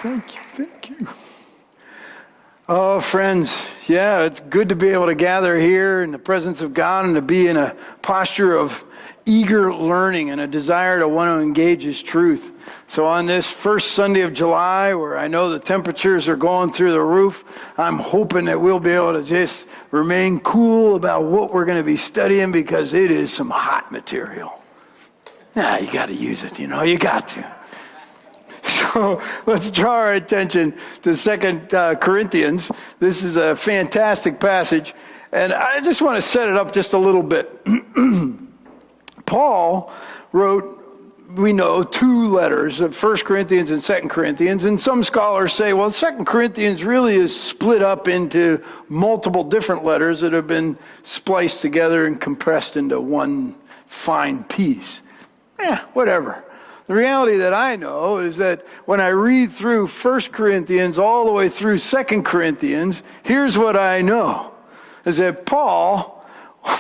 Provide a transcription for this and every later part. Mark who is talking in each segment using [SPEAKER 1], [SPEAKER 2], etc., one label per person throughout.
[SPEAKER 1] Thank you. Oh, friends, yeah, it's good to be able to gather here in the presence of God and to be in a posture of eager learning and a desire to want to engage His truth. So on this first Sunday of July, where I know the temperatures are going through the roof, I'm hoping that we'll be able to just remain cool about what we're going to be studying, because it is some hot material. Yeah, you got to use it, you got to. So let's draw our attention to 2 Corinthians. This is a fantastic passage, and I just want to set it up just a little bit. Paul wrote, we know, 2 letters, 1 Corinthians and 2 Corinthians, and some scholars say, well, 2 Corinthians really is split up into multiple different letters that have been spliced together and compressed into one fine piece. Whatever. The reality that I know is that when I read through 1 Corinthians all the way through 2 Corinthians, here's what I know, is that Paul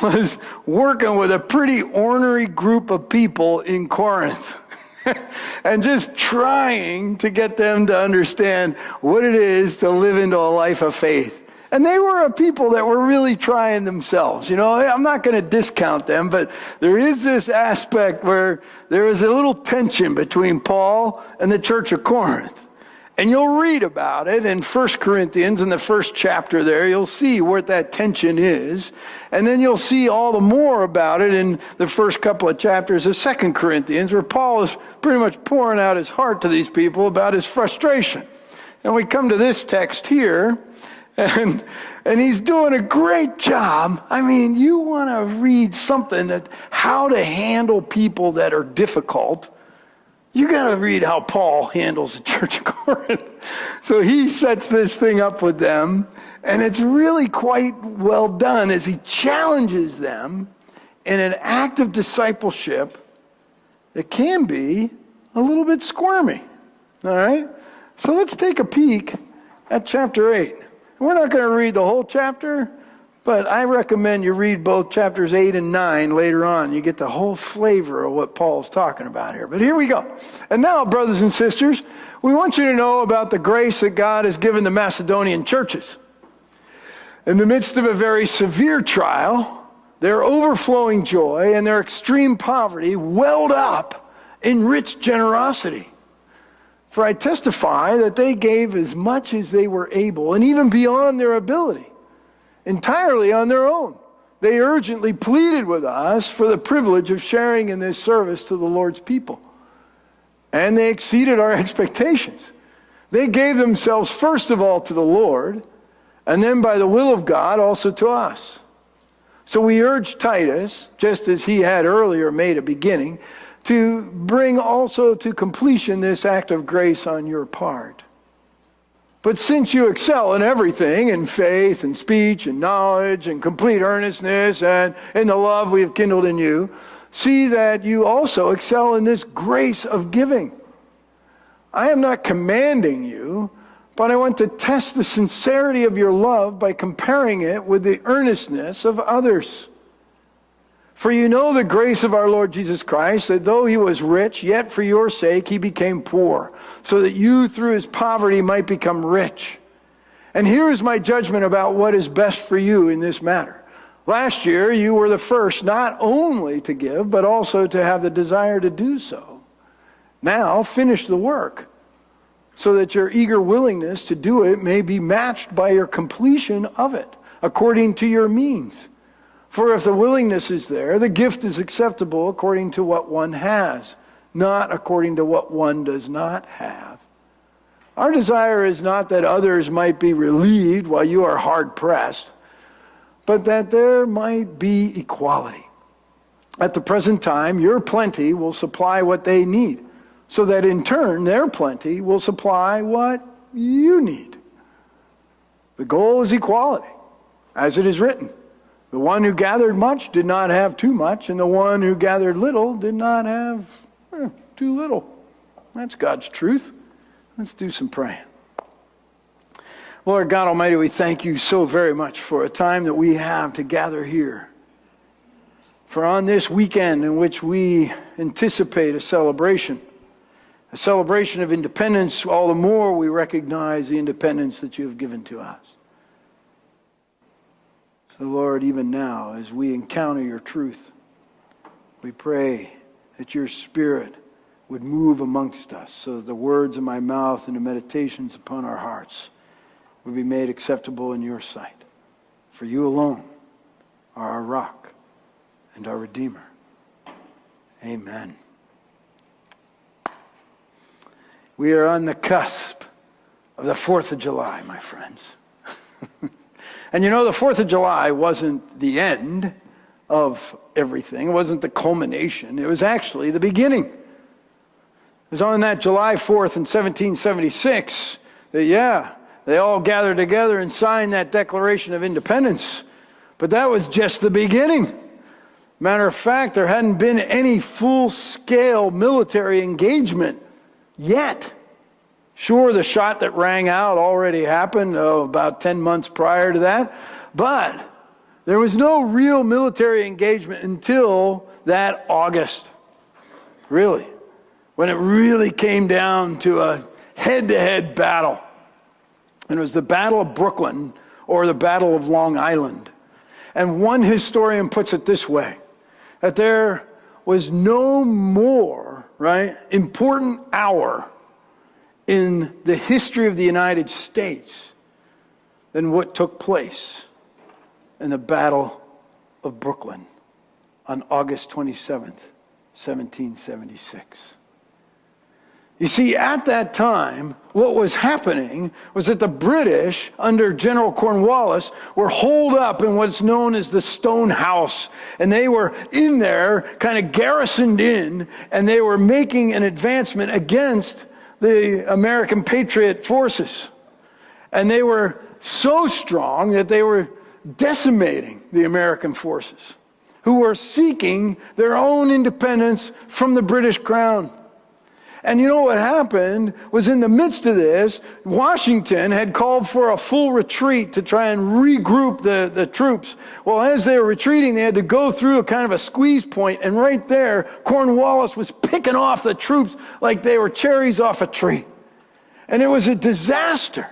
[SPEAKER 1] was working with a pretty ornery group of people in Corinth and just trying to get them to understand what it is to live into a life of faith. And they were a people that were really trying themselves. I'm not going to discount them, but there is this aspect where there is a little tension between Paul and the church of Corinth. And you'll read about it in 1 Corinthians, in the first chapter there. You'll see what that tension is. And then you'll see all the more about it in the first couple of chapters of 2 Corinthians, where Paul is pretty much pouring out his heart to these people about his frustration. And we come to this text here, and he's doing a great job. I mean, you want to read something that how to handle people that are difficult, you got to read how Paul handles the church of Corinth. So he sets this thing up with them, and it's really quite well done as he challenges them in an act of discipleship that can be a little bit squirmy. All right? So let's take a peek at chapter 8. We're not going to read the whole chapter, but I recommend you read both chapters 8 and 9 later on. You get the whole flavor of what Paul's talking about here. But here we go. And now, brothers and sisters, we want you to know about the grace that God has given the Macedonian churches. In the midst of a very severe trial, their overflowing joy and their extreme poverty welled up in rich generosity. For I testify that they gave as much as they were able, and even beyond their ability, entirely on their own. They urgently pleaded with us for the privilege of sharing in this service to the Lord's people. And they exceeded our expectations. They gave themselves first of all to the Lord, and then by the will of God also to us. So we urge Titus, just as he had earlier made a beginning, to bring also to completion this act of grace on your part. But since you excel in everything, in faith and speech and knowledge and complete earnestness and in the love we have kindled in you, see that you also excel in this grace of giving. I am not commanding you, but I want to test the sincerity of your love by comparing it with the earnestness of others. For you know the grace of our Lord Jesus Christ, that though he was rich, yet for your sake he became poor, so that you through his poverty might become rich. And here is my judgment about what is best for you in this matter. Last year you were the first not only to give, but also to have the desire to do so. Now finish the work, so that your eager willingness to do it may be matched by your completion of it, according to your means. For if the willingness is there, the gift is acceptable according to what one has, not according to what one does not have. Our desire is not that others might be relieved while you are hard pressed, but that there might be equality. At the present time, your plenty will supply what they need, so that in turn their plenty will supply what you need. The goal is equality, as it is written. The one who gathered much did not have too much, and the one who gathered little did not have too little. That's God's truth. Let's do some praying. Lord God Almighty, we thank you so very much for a time that we have to gather here. For on this weekend in which we anticipate a a celebration of independence, all the more we recognize the independence that you have given to us. So Lord, even now, as we encounter your truth, we pray that your Spirit would move amongst us so that the words of my mouth and the meditations upon our hearts would be made acceptable in your sight. For you alone are our rock and our Redeemer. Amen. We are on the cusp of the 4th of July, my friends. And you know, the 4th of July wasn't the end of everything. It wasn't the culmination. It was actually the beginning. It was on that July 4th in 1776 that, they all gathered together and signed that Declaration of Independence. But that was just the beginning. Matter of fact, there hadn't been any full-scale military engagement yet. Sure, the shot that rang out already happened about 10 months prior to that, but there was no real military engagement until that August, really, when it really came down to a head-to-head battle. And it was the Battle of Brooklyn, or the Battle of Long Island. And one historian puts it this way, that there was no more, important hour in the history of the United States than what took place in the Battle of Brooklyn on August 27th, 1776. You see, at that time, what was happening was that the British, under General Cornwallis, were holed up in what's known as the Stone House. And they were in there, kind of garrisoned in, and they were making an advancement against the American Patriot forces. And they were so strong that they were decimating the American forces, who were seeking their own independence from the British Crown. And you know what happened was, in the midst of this, Washington had called for a full retreat to try and regroup the troops. Well, as they were retreating, they had to go through a kind of a squeeze point, and right there, Cornwallis was picking off the troops like they were cherries off a tree. And it was a disaster,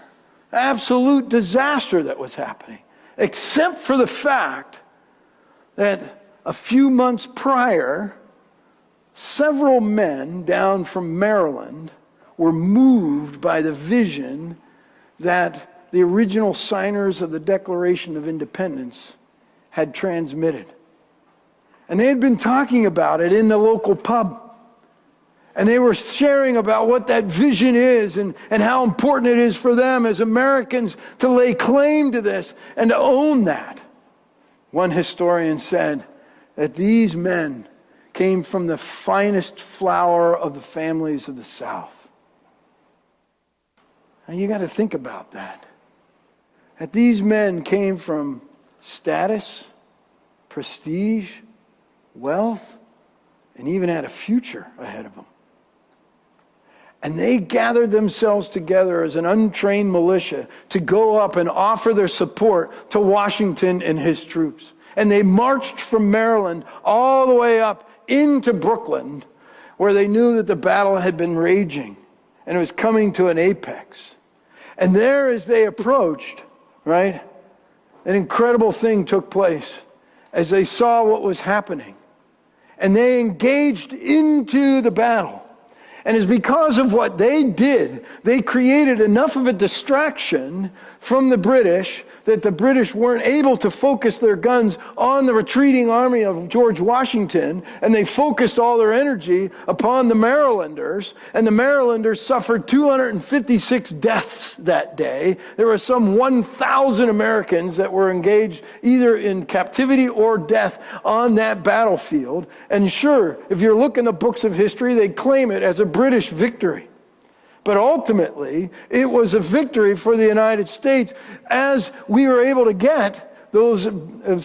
[SPEAKER 1] absolute disaster that was happening, except for the fact that a few months prior, several men down from Maryland were moved by the vision that the original signers of the Declaration of Independence had transmitted. And they had been talking about it in the local pub. And they were sharing about what that vision is and how important it is for them as Americans to lay claim to this and to own that. One historian said that these men came from the finest flower of the families of the South. Now you got to think about that. That these men came from status, prestige, wealth, and even had a future ahead of them. And they gathered themselves together as an untrained militia to go up and offer their support to Washington and his troops. And they marched from Maryland all the way up into Brooklyn, where they knew that the battle had been raging and it was coming to an apex. And there, as they approached, an incredible thing took place as they saw what was happening. And they engaged into the battle. And it's because of what they did, they created enough of a distraction from the British that the British weren't able to focus their guns on the retreating army of George Washington, and they focused all their energy upon the Marylanders, and the Marylanders suffered 256 deaths that day. There were some 1,000 Americans that were engaged either in captivity or death on that battlefield. And sure, if you look in the books of history, they claim it as a British victory. But ultimately, it was a victory for the United States as we were able to get those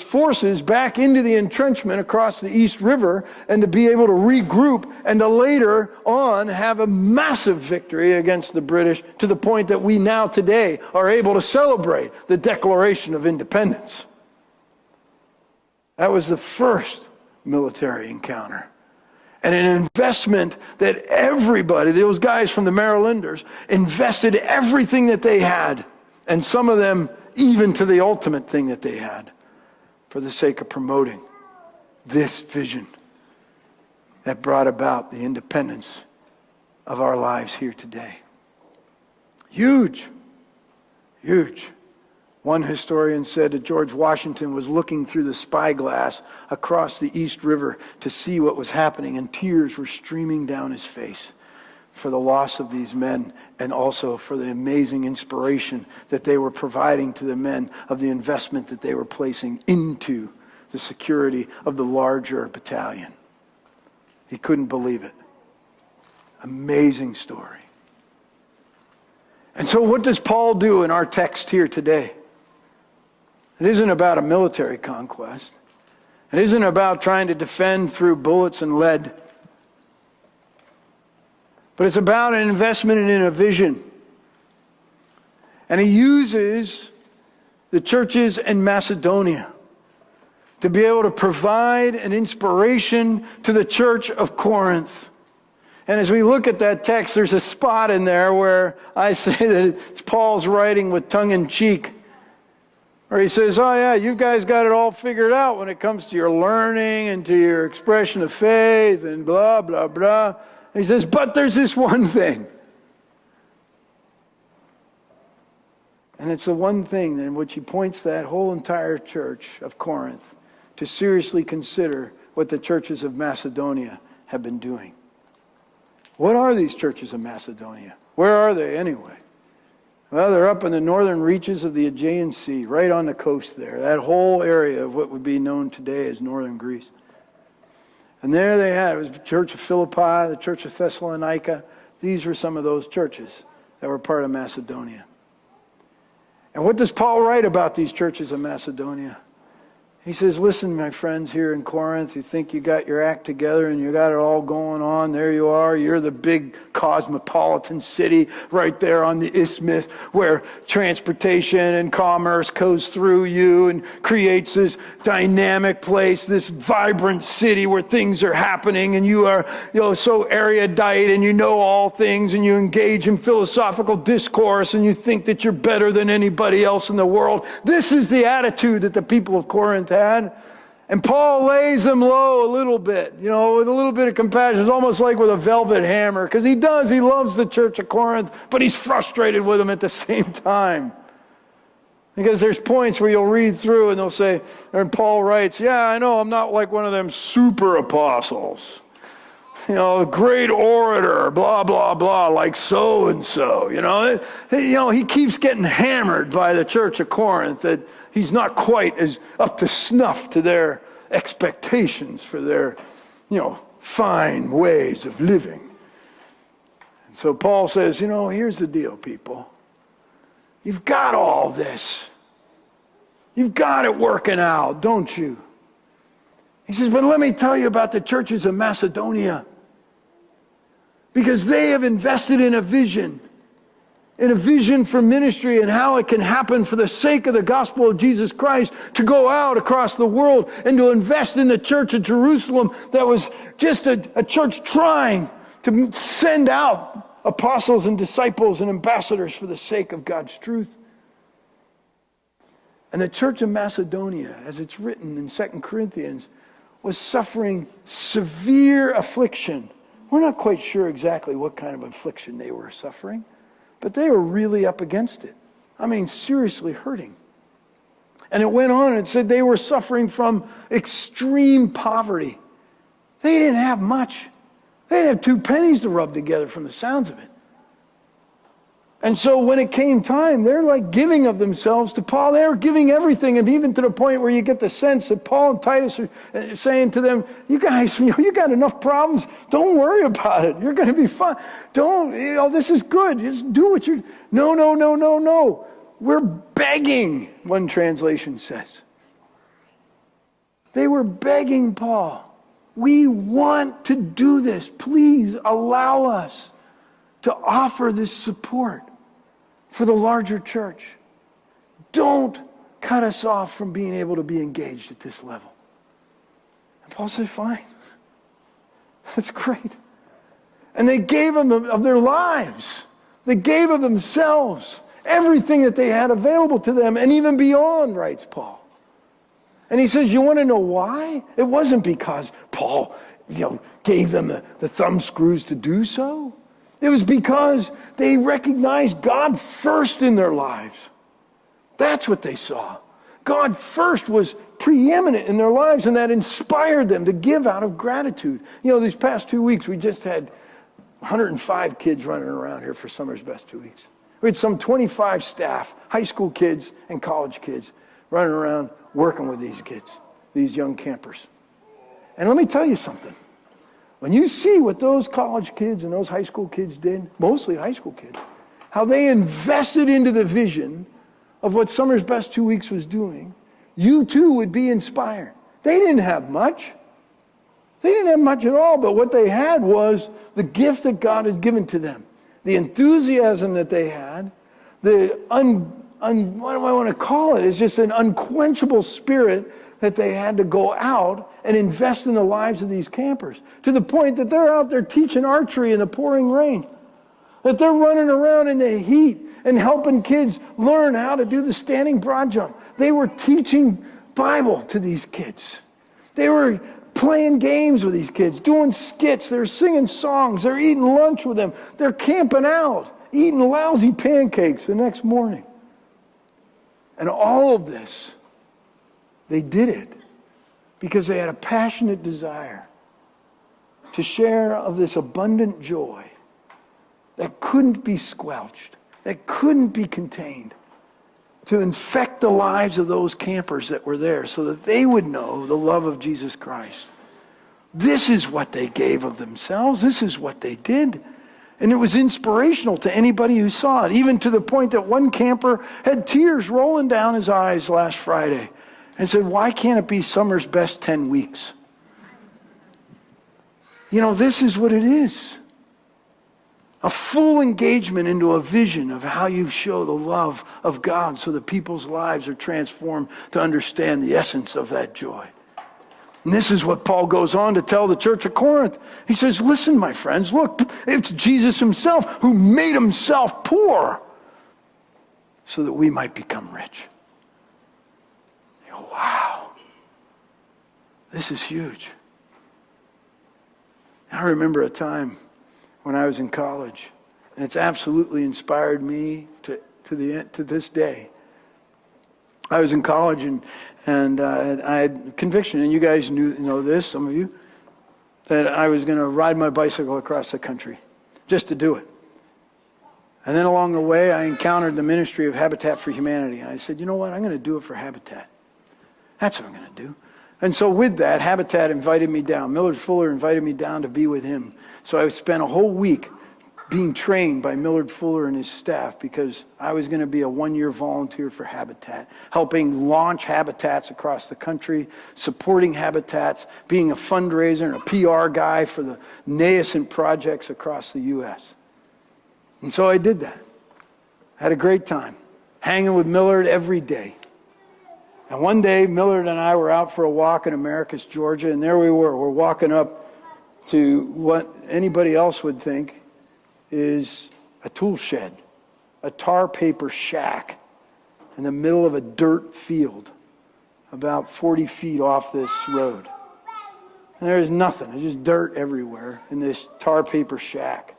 [SPEAKER 1] forces back into the entrenchment across the East River and to be able to regroup and to later on have a massive victory against the British, to the point that we now today are able to celebrate the Declaration of Independence. That was the first military encounter. and an investment that everybody, those guys from the Marylanders, invested everything that they had, and some of them even to the ultimate thing that they had, for the sake of promoting this vision that brought about the independence of our lives here today. Huge, huge. One historian said that George Washington was looking through the spyglass across the East River to see what was happening, and tears were streaming down his face for the loss of these men, and also for the amazing inspiration that they were providing to the men of the investment that they were placing into the security of the larger battalion. He couldn't believe it. Amazing story. And so what does Paul do in our text here today? It isn't about a military conquest. It isn't about trying to defend through bullets and lead. But it's about an investment in a vision. And he uses the churches in Macedonia to be able to provide an inspiration to the church of Corinth. And as we look at that text, there's a spot in there where I say that it's Paul's writing with tongue in cheek. Or he says, oh yeah, you guys got it all figured out when it comes to your learning and to your expression of faith and blah, blah, blah. And he says, but there's this one thing. And it's the one thing in which he points that whole entire church of Corinth to seriously consider what the churches of Macedonia have been doing. What are these churches of Macedonia? Where are they anyway? Well, they're up in the northern reaches of the Aegean Sea, right on the coast there. That whole area of what would be known today as northern Greece. And there they had, it was the church of Philippi, the church of Thessalonica. These were some of those churches that were part of Macedonia. And what does Paul write about these churches of Macedonia? He says, listen, my friends here in Corinth, you think you got your act together and you got it all going on. There you are. You're the big cosmopolitan city right there on the isthmus where transportation and commerce goes through you and creates this dynamic place, this vibrant city where things are happening, and you are, so erudite and you know all things and you engage in philosophical discourse and you think that you're better than anybody else in the world. This is the attitude that the people of Corinth had. And Paul lays them low a little bit, with a little bit of compassion. It's almost like with a velvet hammer, because he loves the church of Corinth, but he's frustrated with them at the same time. Because there's points where you'll read through and they'll say, and Paul writes, yeah, I know I'm not like one of them super apostles. A great orator, blah, blah, blah, like so-and-so. He keeps getting hammered by the church of Corinth that he's not quite as up to snuff to their expectations for their, fine ways of living. And so Paul says, here's the deal, people. You've got all this. You've got it working out, don't you? He says, but let me tell you about the churches of Macedonia. Because they have invested in a vision for ministry and how it can happen for the sake of the gospel of Jesus Christ, to go out across the world and to invest in the church of Jerusalem that was just a church trying to send out apostles and disciples and ambassadors for the sake of God's truth. And the church of Macedonia, as it's written in 2 Corinthians, was suffering severe affliction. We're not quite sure exactly what kind of affliction they were suffering, but they were really up against it. Seriously hurting. And it went on and said they were suffering from extreme poverty. They didn't have much. They didn't have 2 pennies to rub together from the sounds of it. And so when it came time, they're like giving of themselves to Paul. They were giving everything, and even to the point where you get the sense that Paul and Titus are saying to them, you guys, you got enough problems. Don't worry about it. You're going to be fine. This is good. Just do what you're... No. We're begging, one translation says. They were begging Paul. We want to do this. Please allow us to offer this support for the larger church. Don't cut us off from being able to be engaged at this level. And Paul said, fine. That's great. And they gave of their lives. They gave of themselves. Everything that they had available to them, and even beyond, writes Paul. And he says, you want to know why? It wasn't because Paul, gave them the thumb screws to do so. It was because they recognized God first in their lives. That's what they saw. God first was preeminent in their lives, and that inspired them to give out of gratitude. These past 2 weeks, we just had 105 kids running around here for Summer's Best 2 weeks. We had some 25 staff, high school kids and college kids, running around working with these kids, these young campers. And let me tell you something. When you see what those college kids and those high school kids did, mostly high school kids, how they invested into the vision of what Summer's Best 2 weeks was doing, you too would be inspired. They didn't have much. They didn't have much at all, but what they had was the gift that God has given to them. The enthusiasm that they had, what do I want to call it? It's just an unquenchable spirit that they had to go out and invest in the lives of these campers, to the point that they're out there teaching archery in the pouring rain, that they're running around in the heat and helping kids learn how to do the standing broad jump. They were teaching Bible to these kids. They were playing games with these kids, doing skits, they're singing songs, they're eating lunch with them, they're camping out, eating lousy pancakes the next morning. And all of this, they did it because they had a passionate desire to share of this abundant joy that couldn't be squelched, that couldn't be contained, to infect the lives of those campers that were there so that they would know the love of Jesus Christ. This is what they gave of themselves. This is what they did. And it was inspirational to anybody who saw it, even to the point that one camper had tears rolling down his eyes last Friday and said, why can't it be Summer's Best 10 weeks? This is what it is. A full engagement into a vision of how you show the love of God so that people's lives are transformed to understand the essence of that joy. And this is what Paul goes on to tell the church of Corinth. He says, listen, my friends, look, it's Jesus himself who made himself poor so that we might become rich. You go, wow, this is huge. I remember a time when I was in college, and it's absolutely inspired me to this day. I was in college, and I had conviction, and you guys know this, some of you, that I was going to ride my bicycle across the country, just to do it. And then along the way, I encountered the ministry of Habitat for Humanity, and I said, you know what, I'm going to do it for Habitat. That's what I'm going to do. And so with that, Habitat invited me down. Millard Fuller invited me down to be with him. So I spent a whole week being trained by Millard Fuller and his staff because I was going to be a one-year volunteer for Habitat, helping launch Habitats across the country, supporting Habitats, being a fundraiser and a PR guy for the nascent projects across the U.S. And so I did that. Had a great time, hanging with Millard every day. And one day, Millard and I were out for a walk in Americus, Georgia, and there we were. We're walking up to what anybody else would think is a tool shed, a tar paper shack in the middle of a dirt field about 40 feet off this road. And there's nothing. There's just dirt everywhere in this tar paper shack.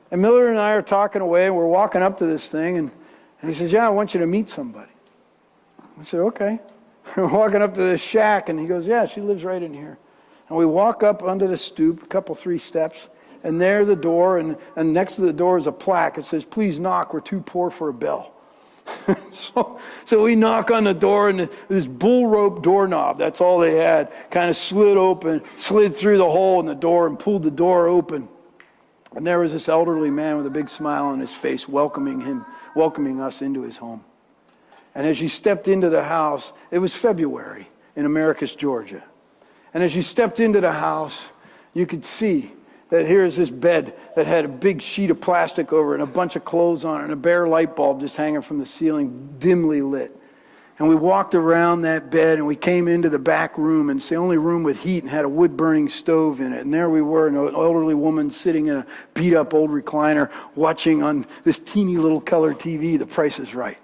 [SPEAKER 1] And Millard and I are talking away, and we're walking up to this thing, and he says, yeah, I want you to meet somebody. I said, okay. We're walking up to this shack, and he goes, yeah, she lives right in here. And we walk up under the stoop, 3 steps, and there's the door, and next to the door is a plaque. It says, please knock, we're too poor for a bell. So we knock on the door, and this bull rope doorknob, that's all they had, kind of slid open, slid through the hole in the door and pulled the door open. And there was this elderly man with a big smile on his face welcoming us into his home. And as you stepped into the house, it was February in Americus, Georgia. And as you stepped into the house, you could see that here's this bed that had a big sheet of plastic over it and a bunch of clothes on it and a bare light bulb just hanging from the ceiling, dimly lit. And we walked around that bed and we came into the back room, and it's the only room with heat and had a wood-burning stove in it. And there we were, an elderly woman sitting in a beat-up old recliner watching on this teeny little color TV, The Price is Right.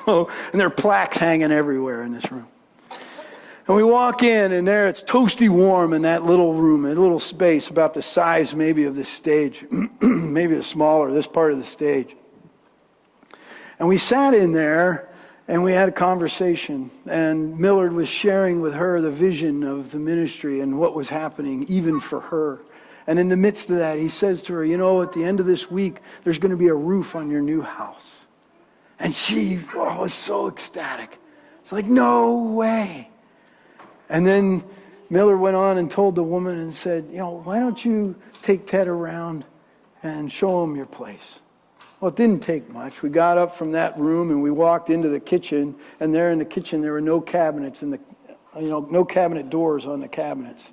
[SPEAKER 1] And there are plaques hanging everywhere in this room. And we walk in, and there it's toasty warm in that little room, a little space about the size maybe of this stage, maybe smaller, this part of the stage. And we sat in there, and we had a conversation, and Millard was sharing with her the vision of the ministry and what was happening even for her. And in the midst of that, he says to her, you know, at the end of this week, there's going to be a roof on your new house. And she was so ecstatic. It's like, no way. And then Miller went on and told the woman and said, you know, why don't you take Ted around and show him your place? Well, it didn't take much. We got up from that room and we walked into the kitchen, and there in the kitchen there were no cabinets no cabinet doors on the cabinets,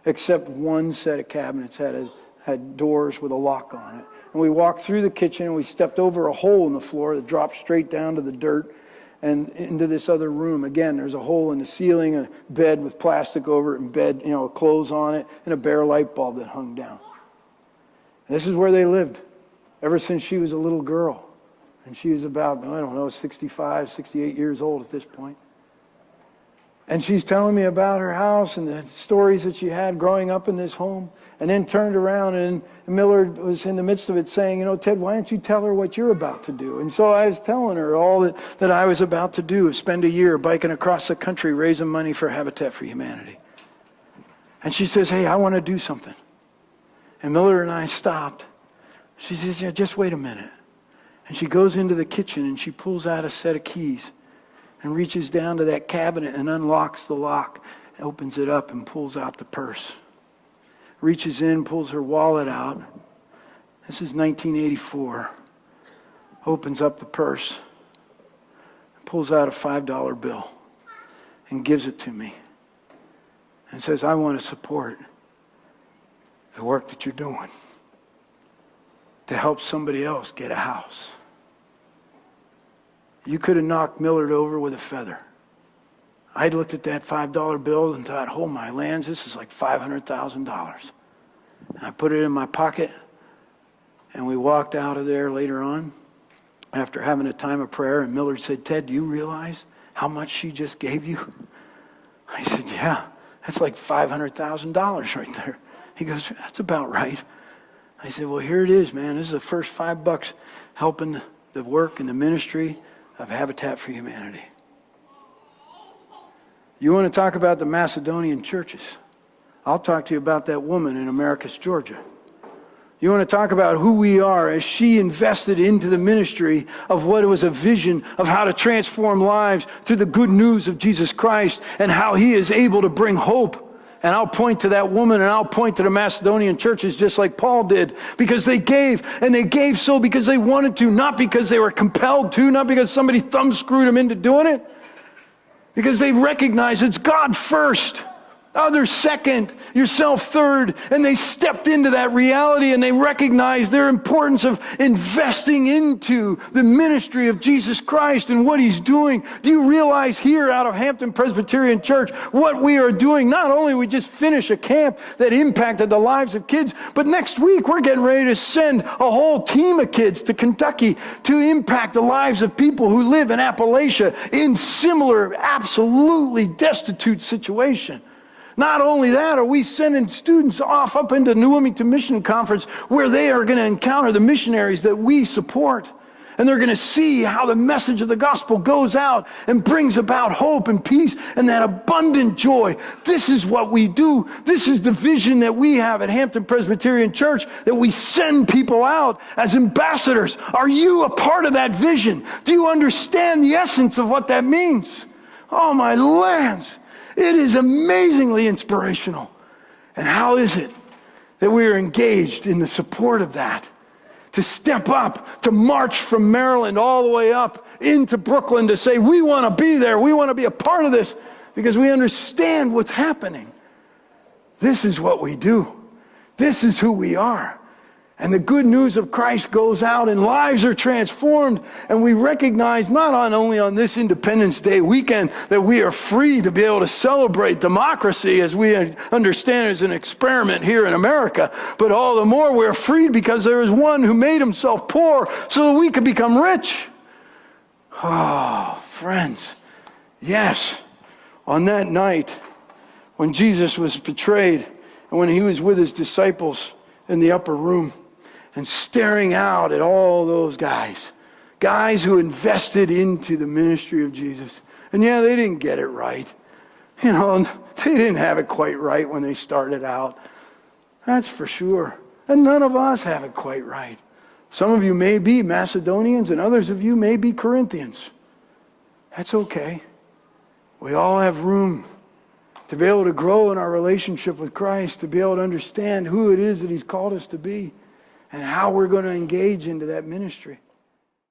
[SPEAKER 1] except one set of cabinets had doors with a lock on it. And we walked through the kitchen and we stepped over a hole in the floor that dropped straight down to the dirt and into this other room. Again, there's a hole in the ceiling, a bed with plastic over it, and bed, clothes on it, and a bare light bulb that hung down. And this is where they lived ever since she was a little girl. And she was about, 65, 68 years old at this point. And she's telling me about her house and the stories that she had growing up in this home. And then turned around, and Millard was in the midst of it saying, Ted, why don't you tell her what you're about to do? And so I was telling her all that I was about to do, spend a year biking across the country, raising money for Habitat for Humanity. And she says, hey, I want to do something. And Millard and I stopped. She says, yeah, just wait a minute. And she goes into the kitchen and she pulls out a set of keys and reaches down to that cabinet and unlocks the lock, opens it up and pulls out the purse. Reaches in, pulls her wallet out. This is 1984. Opens up the purse, pulls out a $5 bill and gives it to me and says, I want to support the work that you're doing to help somebody else get a house. You could have knocked Millard over with a feather. I looked at that $5 bill and thought, oh my lands, this is like $500,000. And I put it in my pocket, and we walked out of there later on after having a time of prayer, and Millard said, Ted, do you realize how much she just gave you? I said, yeah, that's like $500,000 right there. He goes, that's about right. I said, well, here it is, man. This is the first $5 helping the work and the ministry of Habitat for Humanity. You want to talk about the Macedonian churches? I'll talk to you about that woman in Americus, Georgia. You want to talk about who we are as she invested into the ministry of what was a vision of how to transform lives through the good news of Jesus Christ and how he is able to bring hope. And I'll point to that woman and I'll point to the Macedonian churches just like Paul did, because they gave, and they gave so because they wanted to, not because they were compelled to, not because somebody thumbscrewed them into doing it. Because they recognize it's God first, others second, yourself third. And they stepped into that reality and they recognized their importance of investing into the ministry of Jesus Christ and what he's doing. Do you realize here out of Hampton Presbyterian Church what we are doing? Not only we just finished a camp that impacted the lives of kids, but next week we're getting ready to send a whole team of kids to Kentucky to impact the lives of people who live in Appalachia in similar, absolutely destitute situation. Not only that, are we sending students off up into New Wilmington Mission Conference where they are going to encounter the missionaries that we support. And they're going to see how the message of the gospel goes out and brings about hope and peace and that abundant joy. This is what we do. This is the vision that we have at Hampton Presbyterian Church, that we send people out as ambassadors. Are you a part of that vision? Do you understand the essence of what that means? Oh, my lands. It is amazingly inspirational. And how is it that we are engaged in the support of that? To step up, to march from Maryland all the way up into Brooklyn to say, we want to be there, we want to be a part of this, because we understand what's happening. This is what we do. This is who we are. And the good news of Christ goes out and lives are transformed. And we recognize not only on this Independence Day weekend that we are free to be able to celebrate democracy as we understand as an experiment here in America, but all the more we're freed because there is one who made himself poor so that we could become rich. Oh, friends, yes, on that night when Jesus was betrayed and when he was with his disciples in the upper room, and staring out at all those guys who invested into the ministry of Jesus. And yeah, they didn't get it right. You know, they didn't have it quite right when they started out. That's for sure. And none of us have it quite right. Some of you may be Macedonians and others of you may be Corinthians. That's okay. We all have room to be able to grow in our relationship with Christ, to be able to understand who it is that he's called us to be, and how we're going to engage into that ministry.